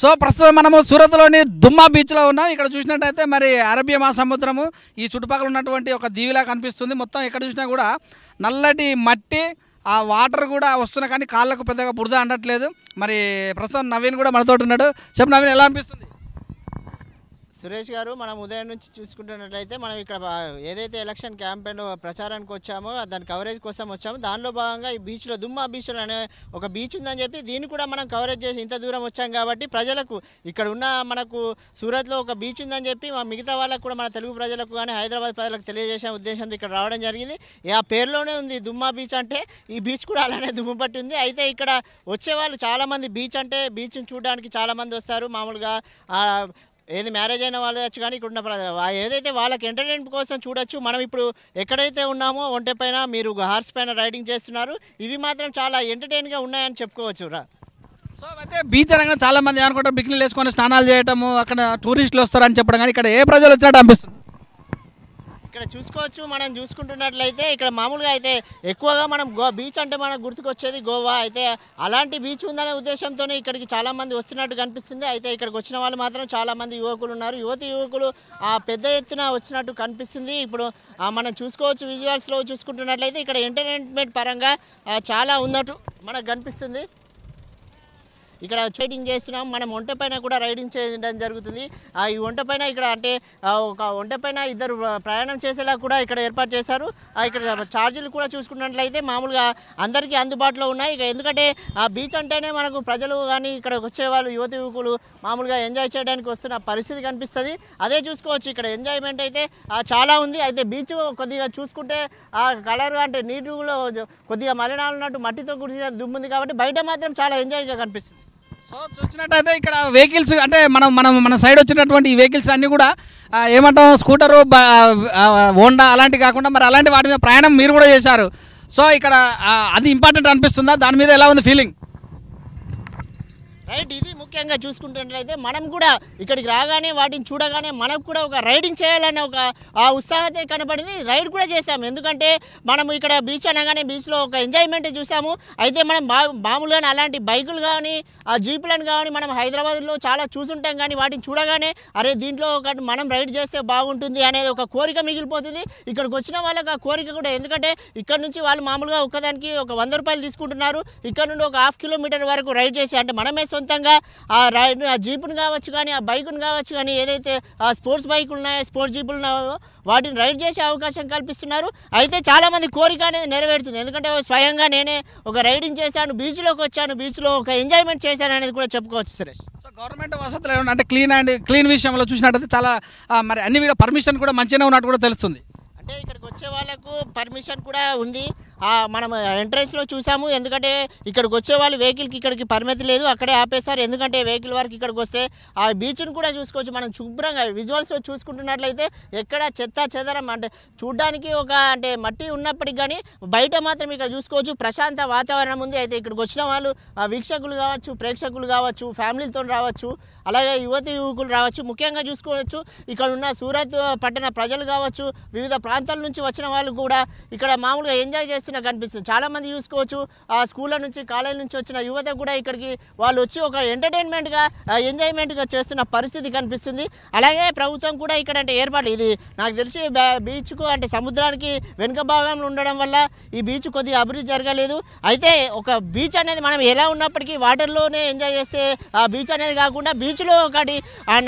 So ప్రస్తుతం మనము సూరత్లోని దుమ్మా బీచ్లో ఉన్నాం. ఇక్కడ చూసినట్టయితే మరి అరేబియా మహాసముద్రము ఈ చుట్టుపక్కల ఉన్నటువంటి ఒక దీవిలా కనిపిస్తుంది. మొత్తం ఎక్కడ చూసినా కూడా నల్లటి మట్టి, ఆ వాటర్ కూడా వస్తున్నా కానీ కాళ్ళకు పెద్దగా బురద అంటట్లేదు. మరి ప్రస్తుతం నవీన్ కూడా మనతో ఉన్నాడు. చెప్పు నవీన్, ఎలా అనిపిస్తుంది? సురేష్ గారు, మనం ఉదయం నుంచి చూసుకుంటున్నట్లయితే మనం ఇక్కడ ఏదైతే ఎలక్షన్ క్యాంపెయిన్ ప్రచారానికి వచ్చామో దాని కవరేజ్ కోసం వచ్చాము. దానిలో భాగంగా ఈ బీచ్లో దుమ్మా బీచ్లో అనే ఒక బీచ్ ఉందని చెప్పి దీన్ని కూడా మనం కవరేజ్ చేసి ఇంత దూరం వచ్చాం కాబట్టి ప్రజలకు ఇక్కడ ఉన్న మనకు సూరత్లో ఒక బీచ్ ఉందని చెప్పి మిగతా వాళ్ళకు కూడా మన తెలుగు ప్రజలకు కానీ హైదరాబాద్ ప్రజలకు తెలియజేసే ఉద్దేశంతో ఇక్కడ రావడం జరిగింది. ఆ పేరులోనే ఉంది దుమ్మా బీచ్ అంటే, ఈ బీచ్ కూడా అలానే దుమ్ము పట్టి ఉంది. అయితే ఇక్కడ వచ్చేవాళ్ళు చాలామంది బీచ్ అంటే బీచ్ని చూడడానికి చాలామంది వస్తారు. మామూలుగా ఏది మ్యారేజ్ అయిన వాళ్ళు వచ్చి కానీ ఇక్కడ ఉన్న ఏదైతే వాళ్ళకి ఎంటర్టైన్మెంట్ కోసం చూడొచ్చు. మనం ఇప్పుడు ఎక్కడైతే ఉన్నామో ఒంటె పైన మీరు హార్స్ పైన రైడింగ్ చేస్తున్నారు. ఇవి మాత్రం చాలా ఎంటర్టైన్గా ఉన్నాయని చెప్పుకోవచ్చు. సో అయితే బీచ్ అనగానే చాలా మంది అనుకుంటారు బికినీలు వేసుకొని స్నానాలు చేయటము, అక్కడ టూరిస్టులు వస్తారని చెప్పడం, కానీ ఇక్కడ ఏ ప్రజలు వచ్చినట్టు అనిపిస్తుంది? ఇక్కడ చూసుకోవచ్చు. మనం చూసుకుంటున్నట్లయితే ఇక్కడ మామూలుగా అయితే ఎక్కువగా మనం బీచ్ అంటే మనకు గుర్తుకొచ్చేది గోవా. అయితే అలాంటి బీచ్ ఉందనే ఉద్దేశంతోనే ఇక్కడికి చాలామంది వస్తున్నట్టు కనిపిస్తుంది. అయితే ఇక్కడికి వచ్చిన వాళ్ళు మాత్రం చాలామంది యువకులు ఉన్నారు. యువకులు పెద్ద ఎత్తున వచ్చినట్టు కనిపిస్తుంది. ఇప్పుడు మనం చూసుకోవచ్చు, విజువల్స్లో చూసుకుంటున్నట్లయితే ఇక్కడ ఎంటర్టైన్మెంట్ పరంగా చాలా ఉన్నట్టు మనకు కనిపిస్తుంది. ఇక్కడ రైడింగ్ చేస్తున్నాం. మనం ఒంటె పైన కూడా రైడింగ్ చేయడం జరుగుతుంది. ఈ ఒంటె పైన ఇక్కడ అంటే ఒక ఒంటె పైన ఇద్దరు ప్రయాణం చేసేలా కూడా ఇక్కడ ఏర్పాటు చేశారు. ఇక్కడ ఛార్జీలు కూడా చూసుకున్నట్లయితే మామూలుగా అందరికీ అందుబాటులో ఉన్నాయి. ఇక ఎందుకంటే ఆ బీచ్ అంటేనే మనకు ప్రజలు కానీ ఇక్కడికి వచ్చేవాళ్ళు యువకులు మామూలుగా ఎంజాయ్ చేయడానికి వస్తున్న పరిస్థితి కనిపిస్తుంది. అదే చూసుకోవచ్చు, ఇక్కడ ఎంజాయ్మెంట్ అయితే చాలా ఉంది. అయితే బీచ్ కొద్దిగా చూసుకుంటే ఆ కలర్ అంటే నీటిలో కొద్దిగా మలినాలు ఉన్నట్టు మట్టితో కూడిన దుమ్ము ఉంది కాబట్టి బయట మాత్రం చాలా ఎంజాయ్గా కనిపిస్తుంది. సో చూసినట్టయితే ఇక్కడ వెహికల్స్ అంటే మన సైడ్ వచ్చినటువంటి ఈ వెహికల్స్ అన్నీ కూడా ఏమంటాం, స్కూటరు, హోండా అలాంటివి కాకుండా మరి అలాంటి వాటి మీద ప్రయాణం మీరు కూడా చేశారు. సో ఇక్కడ అది ఇంపార్టెంట్ అనిపిస్తుందా? దాని మీద ఎలా ఉంది ఫీలింగ్? రైట్, ఇది ముఖ్యంగా చూసుకుంటున్నట్లయితే మనం కూడా ఇక్కడికి రాగానే వాటిని చూడగానే మనకు కూడా ఒక రైడింగ్ చేయాలనే ఒక ఉత్సాహతే కనబడింది. రైడ్ కూడా చేసాము. ఎందుకంటే మనం ఇక్కడ బీచ్ అనగానే బీచ్లో ఒక ఎంజాయ్మెంట్ చూసాము. అయితే మనం మామూలుగా అలాంటి బైకులు కానీ జీపులను కానీ మనం హైదరాబాద్లో చాలా చూసుంటాం. కానీ వాటిని చూడగానే అరే దీంట్లో ఒకటి మనం రైడ్ చేస్తే బాగుంటుంది అనేది ఒక కోరిక మిగిలిపోతుంది. ఇక్కడికి వచ్చిన వాళ్ళకి ఆ కోరిక కూడా, ఎందుకంటే ఇక్కడ నుంచి వాళ్ళు మామూలుగా ఒక్కదానికి ఒక 100 రూపాయలు తీసుకుంటున్నారు. ఇక్కడ నుండి ఒక 1/2 కిలోమీటర్ వరకు రైడ్ చేసి అంటే మనమే సొంతంగా ఆ జీపును కావచ్చు కానీ ఆ బైకును కావచ్చు కానీ ఏదైతే స్పోర్ట్స్ బైకులు ఉన్నాయో, స్పోర్ట్స్ జీపులు ఉన్నాయో వాటిని రైడ్ చేసే అవకాశం కల్పిస్తున్నారు. అయితే చాలామంది కోరిక అనేది నెరవేరుతుంది. ఎందుకంటే స్వయంగా నేనే ఒక రైడింగ్ చేశాను, బీచ్లోకి వచ్చాను, బీచ్లో ఒక ఎంజాయ్మెంట్ చేశాను అనేది కూడా చెప్పుకోవచ్చు సురేష్. సో గవర్నమెంట్ వసతులు ఏమన్నా అంటే క్లీన్ విషయంలో చూసినట్టయితే చాలా మరి అన్ని కూడా పర్మిషన్ కూడా మంచిగానే ఉన్నట్టు కూడా తెలుస్తుంది. అంటే ఇక్కడికి వచ్చే వాళ్ళకు పర్మిషన్ కూడా ఉంది. మనం ఎంట్రెన్స్లో చూసాము. ఎందుకంటే ఇక్కడికి వచ్చే వాళ్ళు వెహికల్కి ఇక్కడికి పరిమితి లేదు, అక్కడే ఆపేస్తారు. ఎందుకంటే వెహికల్ వరకు ఇక్కడికి వస్తే ఆ బీచ్ని కూడా చూసుకోవచ్చు. మనం శుభ్రంగా విజువల్స్లో చూసుకుంటున్నట్లయితే ఎక్కడ చెత్త చెదరం అంటే చూడ్డానికి ఒక అంటే మట్టి ఉన్నప్పటికీ కానీ బయట మాత్రం ఇక్కడ చూసుకోవచ్చు ప్రశాంత వాతావరణం ఉంది. అయితే ఇక్కడికి వచ్చిన వాళ్ళు వీక్షకులు కావచ్చు, ప్రేక్షకులు కావచ్చు, ఫ్యామిలీతో రావచ్చు, అలాగే యువకులు రావచ్చు. ముఖ్యంగా చూసుకోవచ్చు ఇక్కడ ఉన్న సూరత్ పట్టణ ప్రజలు కావచ్చు, వివిధ ప్రాంతాల నుంచి వచ్చిన వాళ్ళు కూడా ఇక్కడ మామూలుగా ఎంజాయ్ చేస్తున్న కనిపిస్తుంది. చాలామంది చూసుకోవచ్చు స్కూళ్ళ నుంచి, కాలేజీ నుంచి వచ్చిన యువత కూడా ఇక్కడికి వాళ్ళు వచ్చి ఒక ఎంటర్టైన్మెంట్గా ఎంజాయ్మెంట్గా చేస్తున్న పరిస్థితి కనిపిస్తుంది. అలాగే ప్రభుత్వం కూడా ఇక్కడ అంటే ఏర్పాటు, ఇది నాకు తెలిసి బీచ్కు అంటే సముద్రానికి వెనుక భాగంలో ఉండడం వల్ల ఈ బీచ్ కొద్దిగా అభివృద్ధి జరగలేదు. అయితే ఒక బీచ్ అనేది మనం ఎలా ఉన్నప్పటికీ వాటర్లోనే ఎంజాయ్ చేస్తే ఆ బీచ్ అనేది కాకుండా బీచ్లో ఒకటి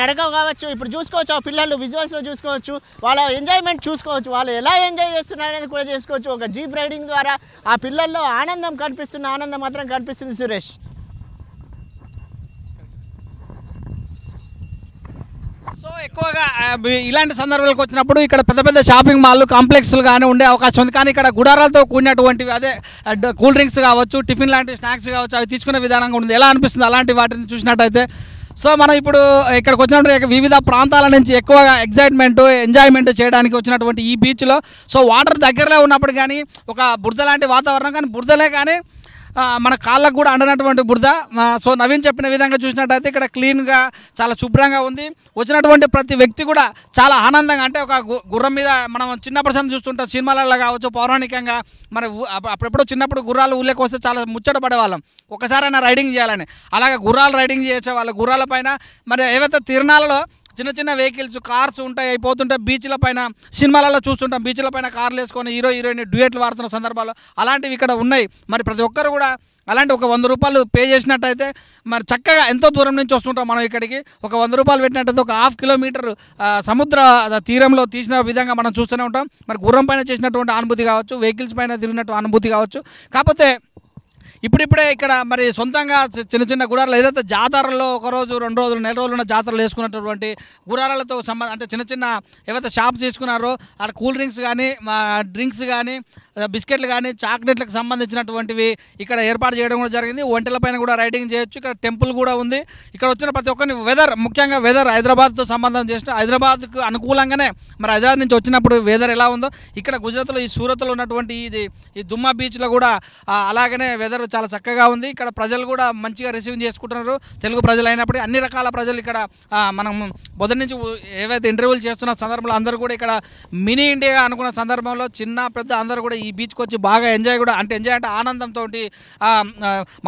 నడక కావచ్చు. ఇప్పుడు చూసుకోవచ్చు ఆ పిల్లలు విజువల్స్లో చూసుకోవచ్చు, వాళ్ళ ఎంజాయ్మెంట్ చూసుకోవచ్చు, వాళ్ళు ఎలా ఎంజాయ్ చేస్తున్నారు అనేది కూడా చేసుకోవచ్చు. ఒక జీప్ రైడింగ్ ద్వారా ఆ పిల్లల్లో ఆనందం మాత్రం కనిపిస్తుంది సురేష్. సో ఎక్కువగా ఇలాంటి సందర్భాలకు వచ్చినప్పుడు ఇక్కడ పెద్ద పెద్ద షాపింగ్ మాల్ కాంప్లెక్స్లు కానీ ఉండే అవకాశం ఉంది. కానీ ఇక్కడ గుడారాలతో కూడినటువంటివి అదే కూల్ డ్రింక్స్ కావచ్చు, టిఫిన్ లాంటి స్నాక్స్ కావచ్చు, అవి తీసుకునే విధానంగా ఉంది. ఎలా అనిపిస్తుంది అలాంటి వాటిని చూసినట్టయితే? సో మనం ఇప్పుడు ఇక్కడికి వచ్చినప్పుడు వివిధ ప్రాంతాల నుంచి ఎక్కువగా ఎంజాయ్మెంట్ చేయడానికి వచ్చినటువంటి ఈ బీచ్లో సో వాటర్ దగ్గరలో ఉన్నప్పుడు కానీ ఒక బురద లాంటి వాతావరణం కానీ బురదలే కానీ మన కాళ్ళకు కూడా అండనటువంటి బురద. సో నవీన్ చెప్పిన విధంగా చూసినట్టయితే ఇక్కడ క్లీన్గా చాలా శుభ్రంగా ఉంది. వచ్చినటువంటి ప్రతి వ్యక్తి కూడా చాలా ఆనందంగా, అంటే ఒక గుర్రం మీద మనం చిన్నప్పటి నుంచి చూస్తుంటాం సినిమాలలో కావచ్చు, పౌరాణికంగా మన అప్పుడెప్పుడో చిన్నప్పుడు గుర్రాలు ఊళ్ళకి వస్తే చాలా ముచ్చట పడేవాళ్ళం, ఒకసారైనా రైడింగ్ చేయాలని. అలాగే గుర్రాలు రైడింగ్ చేసే వాళ్ళ గుర్రాల పైన మరి ఏవైతే తిరణాలలో చిన్న చిన్న వెహికల్స్ కార్స్ ఉంటాయి అయిపోతుంటాయి, బీచ్ల పైన సినిమాలలో చూస్తుంటాం, బీచ్ల పైన కార్లు వేసుకొని హీరో హీరోయిన్ డ్యూయెట్లు వాడుతున్న సందర్భాలు అలాంటివి ఇక్కడ ఉన్నాయి. మరి ప్రతి ఒక్కరు కూడా అలాంటి ఒక 100 రూపాయలు పే చేసినట్టయితే మరి చక్కగా ఎంతో దూరం నుంచి వస్తుంటాం మనం ఇక్కడికి. ఒక 100 రూపాయలు పెట్టినట్టయితే ఒక 1/2 కిలోమీటర్ సముద్ర తీరంలో తీసిన విధంగా మనం చూస్తూనే ఉంటాం. మరి గుర్రం పైన చేసినటువంటి అనుభూతి కావచ్చు, వెహికల్స్ పైన తిరిగినట్టు అనుభూతి కావచ్చు. కాకపోతే ఇప్పుడిప్పుడే ఇక్కడ మరి సొంతంగా చిన్న చిన్న గుడారాలు ఏదైతే జాతరలో 1 రోజు 2 రోజులు 4 రోజులు ఉన్న జాతరలు వేసుకున్నటువంటి గుడారాలతో అంటే చిన్న చిన్న ఏవైతే షాప్స్ తీసుకున్నారో అక్కడ కూల్ డ్రింక్స్ కానీ డ్రింక్స్ కానీ బిస్కెట్లు కానీ చాక్లెట్లకు సంబంధించినటువంటివి ఇక్కడ ఏర్పాటు చేయడం కూడా జరిగింది. ఒంటెల పైన కూడా రైడింగ్ చేయొచ్చు. ఇక్కడ టెంపుల్ కూడా ఉంది. ఇక్కడ వచ్చిన ప్రతి ఒక్కరిని ముఖ్యంగా వెదర్ హైదరాబాద్తో సంబంధం చేసిన హైదరాబాద్కు అనుకూలంగానే మరి హైదరాబాద్ నుంచి వచ్చినప్పుడు వెదర్ ఎలా ఉందో ఇక్కడ గుజరాత్లో ఈ సూరత్లో ఉన్నటువంటి ఈ దుమ్మా బీచ్లో కూడా అలాగనే వెదర్ చాలా చక్కగా ఉంది. ఇక్కడ ప్రజలు కూడా మంచిగా రిసీవ్ చేసుకుంటున్నారు. తెలుగు ప్రజలు అయినప్పుడు అన్ని రకాల ప్రజలు ఇక్కడ మనం మొదటి నుంచి ఏవైతే ఇంటర్వ్యూలు చేస్తున్న సందర్భంలో అందరూ కూడా ఇక్కడ మినీ ఇండియా అనుకున్న సందర్భంలో చిన్న పెద్ద అందరూ కూడా ఈ బీచ్కి వచ్చి బాగా ఎంజాయ్ అంటే ఆనందంతో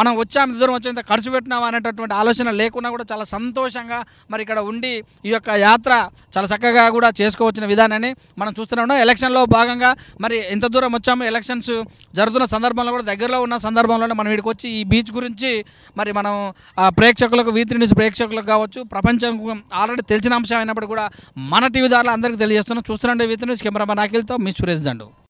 మనం వచ్చాము దూరం వచ్చేంత ఖర్చు పెట్టినాం అనేటటువంటి ఆలోచన లేకున్నా కూడా చాలా సంతోషంగా మరి ఇక్కడ ఉండి ఈ యొక్క యాత్ర చాలా చక్కగా కూడా చేసుకోవచ్చిన విధానాన్ని మనం చూస్తూనే ఉన్నాం. ఎలక్షన్లో భాగంగా మరి ఎంత దూరం వచ్చాము, ఎలక్షన్స్ జరుగుతున్న సందర్భంలో కూడా దగ్గరలో ఉన్న సందర్భంలోనే మనం వీడికి వచ్చి ఈ బీచ్ గురించి మరి మనం ప్రేక్షకులకు V3 న్యూస్ ప్రేక్షకులకు కావచ్చు ప్రపంచం ఆల్రెడీ తెలిసిన అంశం అయినప్పుడు కూడా మన టీవీ ద్వారా అందరికీ తెలియజేస్తున్నాం. చూస్తున్నాండి V3 న్యూస్ కెమెరామెన్ అఖిల్తో మీ సురేష్ దండు.